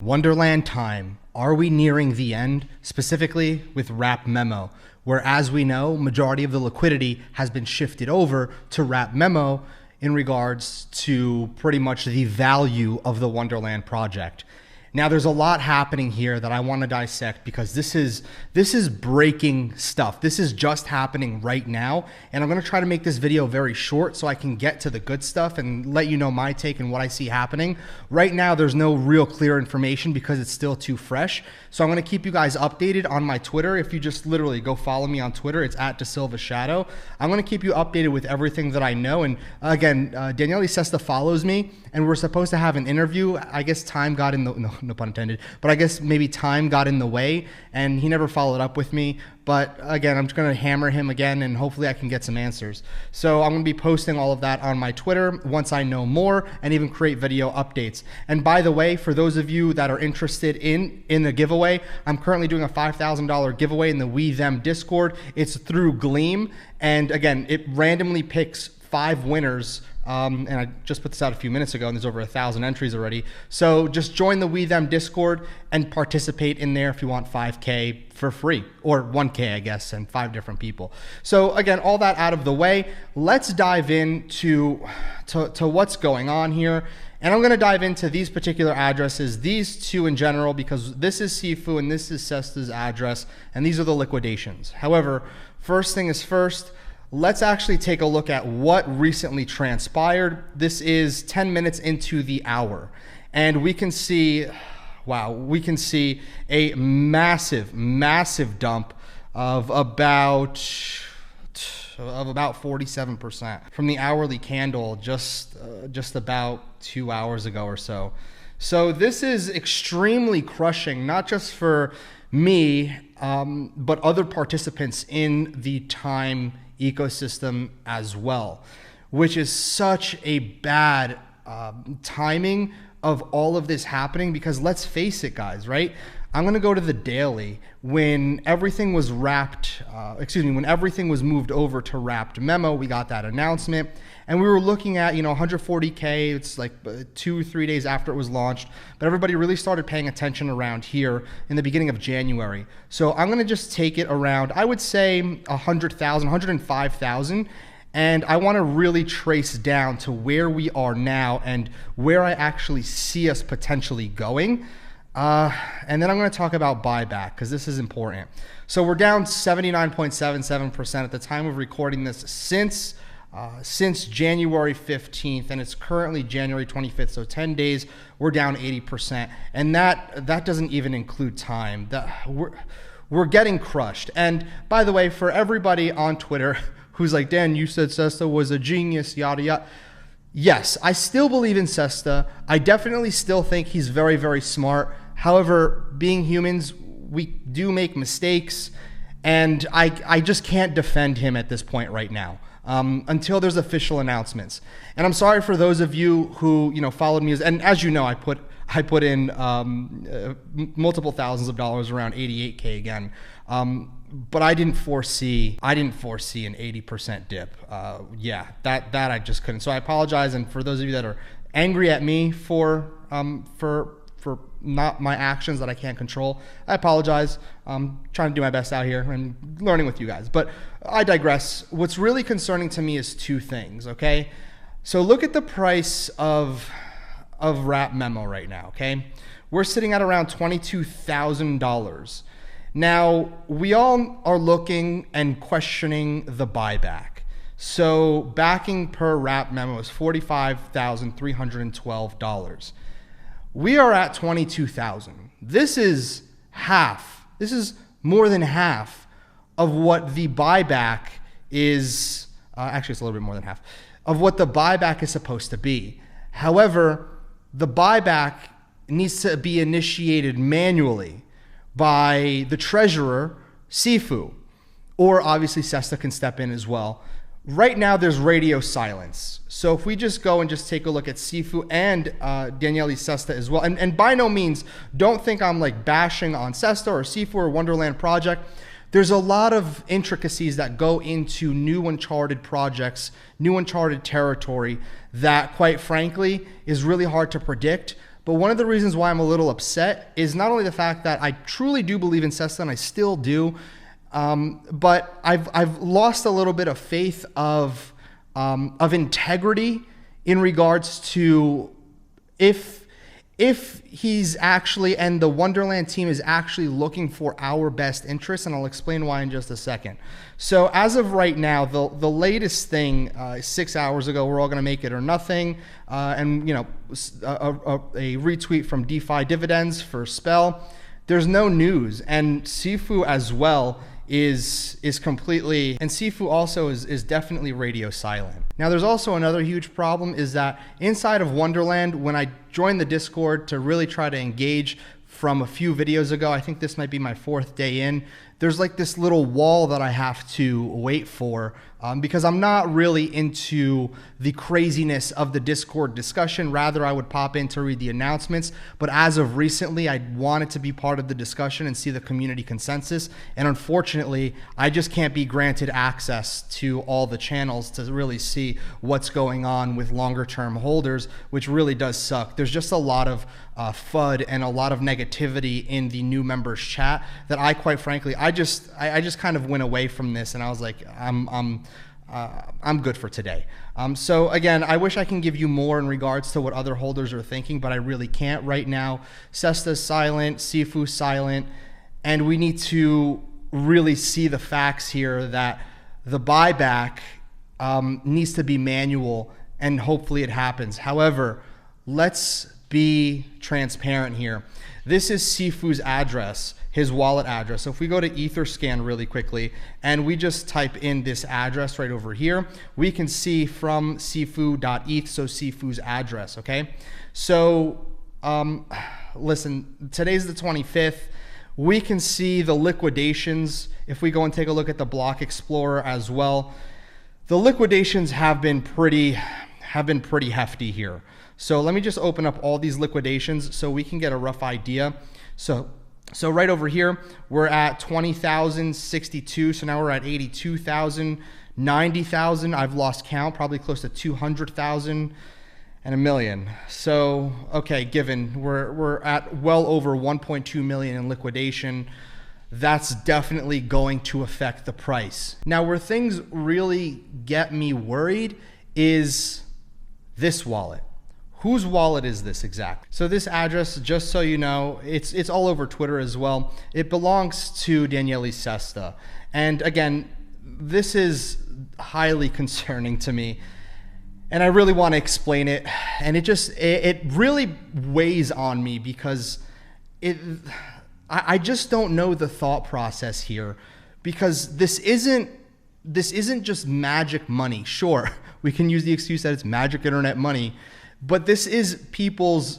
Wonderland time. Are we nearing the end, specifically with wMEMO, where, as we know, majority of the liquidity has been shifted over to wMEMO in regards to pretty much the value of the Wonderland project. Now, there's a lot happening here that I want to dissect because this is breaking stuff. This is just happening right now, and I'm going to try to make this video very short so I can get to the good stuff and let you know my take and what I see happening. Right now, there's no real clear information because it's still too fresh. So I'm going to keep you guys updated on my Twitter. If you just literally go follow me on Twitter, it's @DaSilvaShadow. I'm going to keep you updated with everything that I know. And again, Daniele Sesta follows me, and we're supposed to have an interview. I guess time got in the no pun intended, but I guess maybe time got in the way and he never followed up with me. But again, I'm just going to hammer him again and hopefully I can get some answers. So I'm going to be posting all of that on my Twitter once I know more and even create video updates. And by the way, for those of you that are interested in the giveaway, I'm currently doing a $5,000 giveaway in the wMEMO Discord. It's through Gleam. And again, it randomly picks 5 winners. And I just put this out a few minutes ago and there's over 1,000 entries already. So just join the wMEMO Discord and participate in there if you want 5K for free, or 1K, I guess, and 5 different people. So again, all that out of the way, let's dive into what's going on here. And I'm going to dive into these particular addresses, these two in general, because this is Sifu and this is Sesta's address, and these are the liquidations. However, first thing is first, let's actually take a look at what recently transpired. This is 10 minutes into the hour, and we can see, wow, we can see a massive, massive dump of about 47% from the hourly candle just about 2 hours ago or so. So this is extremely crushing, not just for me, but other participants in the time ecosystem as well, which is such a bad timing of all of this happening, because let's face it, guys, right? I'm going to go to the daily when everything was when everything was moved over to wMEMO. We got that announcement and we were looking at, 140K. It's like 2 or 3 days after it was launched, but everybody really started paying attention around here in the beginning of January. So I'm going to just take it around, I would say 100,000, 105,000. And I want to really trace down to where we are now and where I actually see us potentially going. And then I'm going to talk about buyback because this is important. So we're down 79.77% at the time of recording this since January 15th, and it's currently January 25th. So 10 days, we're down 80%, and that doesn't even include time. We're getting crushed. And by the way, for everybody on Twitter who's like, Dan, you said Sesta was a genius, yada yada. Yes, I still believe in Sesta. I definitely still think he's very, very smart. However, being humans, we do make mistakes, and I just can't defend him at this point right now until there's official announcements. And I'm sorry for those of you who followed me, and as you know, I put in multiple thousands of dollars, around 88K again. But I didn't foresee an 80% dip. Yeah, that I just couldn't. So I apologize. And for those of you that are angry at me for not my actions that I can't control, I apologize. I'm trying to do my best out here and learning with you guys. But I digress. What's really concerning to me is 2 things. Okay, so look at the price of wMEMO right now. Okay, we're sitting at around $22,000. Now, we all are looking and questioning the buyback. So backing per wMEMO is $45,312. We are at $22,000. This is half. This is more than half of what the buyback is. Actually, it's a little bit more than half of what the buyback is supposed to be. However, the buyback needs to be initiated manually by the treasurer, Sifu, or obviously Sesta can step in as well. Right now, there's radio silence. So if we just go and just take a look at Sifu and Daniele Sesta as well, and by no means, don't think I'm like bashing on Sesta or Sifu or Wonderland project. There's a lot of intricacies that go into new uncharted projects, new uncharted territory that, quite frankly, is really hard to predict. But one of the reasons why I'm a little upset is not only the fact that I truly do believe in Sesta, and I still do, but I've lost a little bit of faith of integrity in regards to if he's actually, and the Wonderland team is actually looking for our best interests, and I'll explain why in just a second. So as of right now, the latest thing, 6 hours ago, we're all going to make it or nothing, and you know, a retweet from DeFi Dividends for Spell. There's no news, and Sifu as well is completely, and Sifu also is definitely radio silent. Now there's also another huge problem, is that inside of Wonderland, when I joined the Discord to really try to engage from a few videos ago, I think this might be my 4th day in, there's like this little wall that I have to wait for because I'm not really into the craziness of the Discord discussion. Rather, I would pop in to read the announcements. But as of recently, I wanted to be part of the discussion and see the community consensus. And unfortunately, I just can't be granted access to all the channels to really see what's going on with longer term holders, which really does suck. There's just a lot of FUD and a lot of negativity in the new members chat that I, quite frankly, I just kind of went away from this, and I was like, I'm good for today. So again, I wish I can give you more in regards to what other holders are thinking, but I really can't right now. Sesta's silent, Sifu's silent, and we need to really see the facts here that the buyback needs to be manual, and hopefully it happens. However, let's be transparent here. This is Sifu's address, his wallet address. So if we go to Etherscan really quickly and we just type in this address right over here, we can see from sifu.eth, so Sifu's address, okay? So listen, today's the 25th. We can see the liquidations. If we go and take a look at the block explorer as well, the liquidations have been pretty hefty here. So let me just open up all these liquidations so we can get a rough idea. So right over here, we're at 20,062. So now we're at 82,000, 90,000. I've lost count, probably close to 200,000 and a million. So, okay, given we're at well over 1.2 million in liquidation, that's definitely going to affect the price. Now, where things really get me worried is this wallet. Whose wallet is this exactly? So this address, just so you know, it's all over Twitter as well. It belongs to Daniele Sesta. And again, this is highly concerning to me. And I really want to explain it. And it really weighs on me because I just don't know the thought process here, because this isn't just magic money. Sure, we can use the excuse that it's magic internet money, but this is people's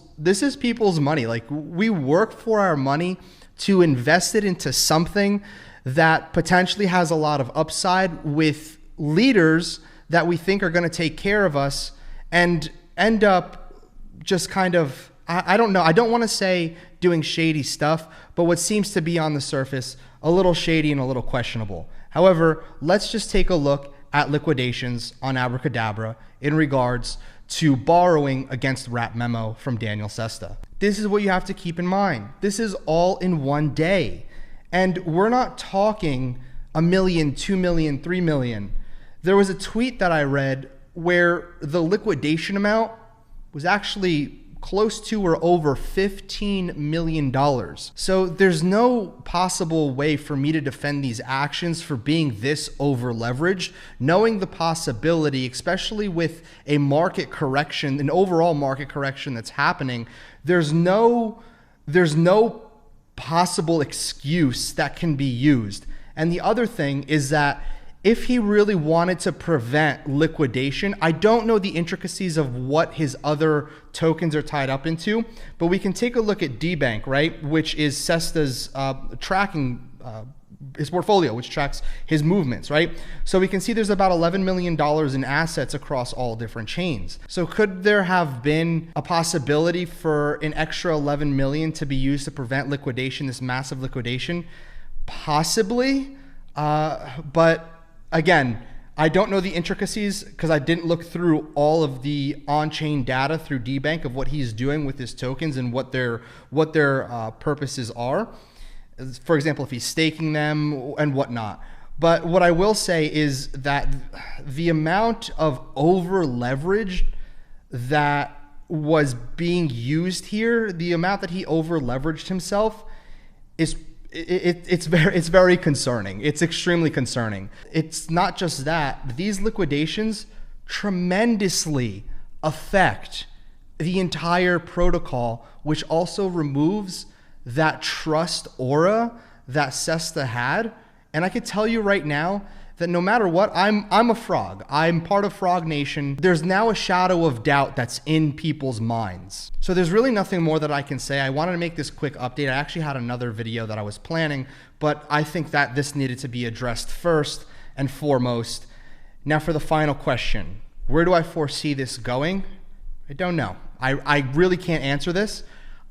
money. Like, we work for our money to invest it into something that potentially has a lot of upside with leaders that we think are going to take care of us, and end up just kind of, I don't know, I don't want to say doing shady stuff, but what seems to be on the surface a little shady and a little questionable. However, let's just take a look at liquidations on Abracadabra in regards to borrowing against wMEMO from Daniele Sesta. This is what you have to keep in mind. This is all in one day. And we're not talking 1 million, 2 million, 3 million. There was a tweet that I read where the liquidation amount was actually close to or over $15 million. So there's no possible way for me to defend these actions for being this over leveraged, knowing the possibility, especially with a market correction, an overall market correction that's happening. There's no possible excuse that can be used. And the other thing is that if he really wanted to prevent liquidation, I don't know the intricacies of what his other tokens are tied up into, but we can take a look at DBank, right, which is Sesta's tracking, his portfolio, which tracks his movements, right? So we can see there's about $11 million in assets across all different chains. So could there have been a possibility for an extra 11 million to be used to prevent liquidation, this massive liquidation? Possibly, but again, I don't know the intricacies because I didn't look through all of the on-chain data through DBank of what he's doing with his tokens and what their purposes are. For example, if he's staking them and whatnot. But what I will say is that the amount of over leverage that was being used here, the amount that he over leveraged himself is it's very concerning. It's extremely concerning. It's not just that. These liquidations tremendously affect the entire protocol, which also removes that trust aura that Sesta had. And I could tell you right now that no matter what, I'm a frog. I'm part of Frog Nation. There's now a shadow of doubt that's in people's minds. So there's really nothing more that I can say. I wanted to make this quick update. I actually had another video that I was planning, but I think that this needed to be addressed first and foremost. Now for the final question, where do I foresee this going? I don't know. I really can't answer this.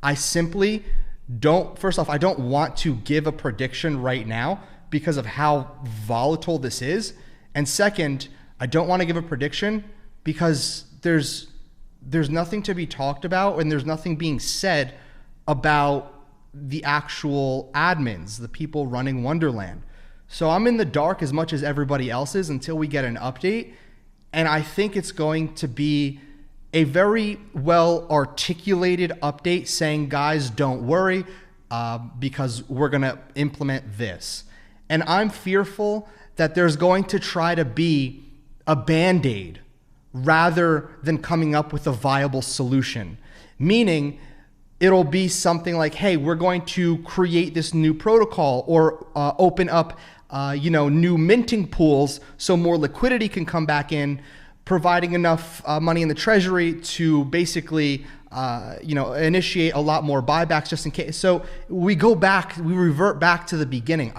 I simply don't, first off, I don't want to give a prediction right now because of how volatile this is. And second, I don't want to give a prediction because there's nothing to be talked about and there's nothing being said about the actual admins, the people running Wonderland. So I'm in the dark as much as everybody else is until we get an update. And I think it's going to be a very well articulated update saying, guys, don't worry, because we're going to implement this. And I'm fearful that there's going to try to be a Band-Aid rather than coming up with a viable solution. Meaning it'll be something like, hey, we're going to create this new protocol or open up new minting pools so more liquidity can come back in, providing enough money in the treasury to basically initiate a lot more buybacks just in case. So we revert back to the beginning.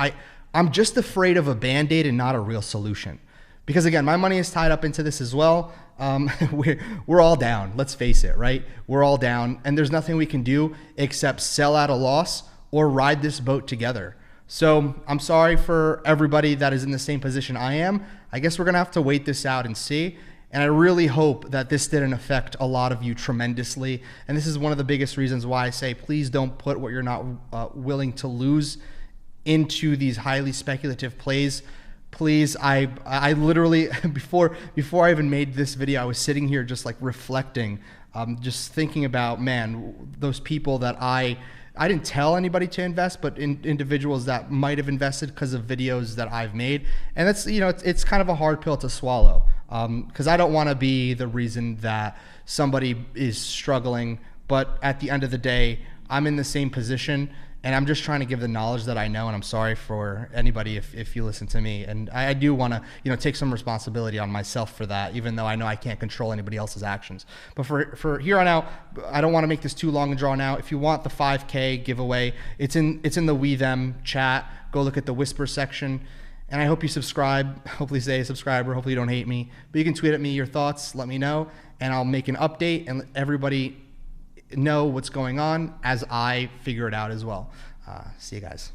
I'm just afraid of a Band-Aid and not a real solution. Because again, my money is tied up into this as well. We're all down, let's face it, right? We're all down and there's nothing we can do except sell at a loss or ride this boat together. So I'm sorry for everybody that is in the same position I am. I guess we're gonna have to wait this out and see. And I really hope that this didn't affect a lot of you tremendously. And this is one of the biggest reasons why I say, please don't put what you're not willing to lose into these highly speculative plays. Please, I literally, before I even made this video, I was sitting here just like reflecting, just thinking about, man, those people that I didn't tell anybody to invest, but individuals that might have invested because of videos that I've made. And that's, it's kind of a hard pill to swallow, because I don't want to be the reason that somebody is struggling. But at the end of the day, I'm in the same position. And I'm just trying to give the knowledge that I know, and I'm sorry for anybody if you listen to me. And I do want to, take some responsibility on myself for that, even though I know I can't control anybody else's actions. But for here on out, I don't want to make this too long and drawn out. If you want the 5K giveaway, it's in the WeThem chat. Go look at the whisper section. And I hope you subscribe. Hopefully stay a subscriber. Hopefully you don't hate me. But you can tweet at me your thoughts. Let me know, and I'll make an update and let everybody know what's going on as I figure it out as well. See you guys.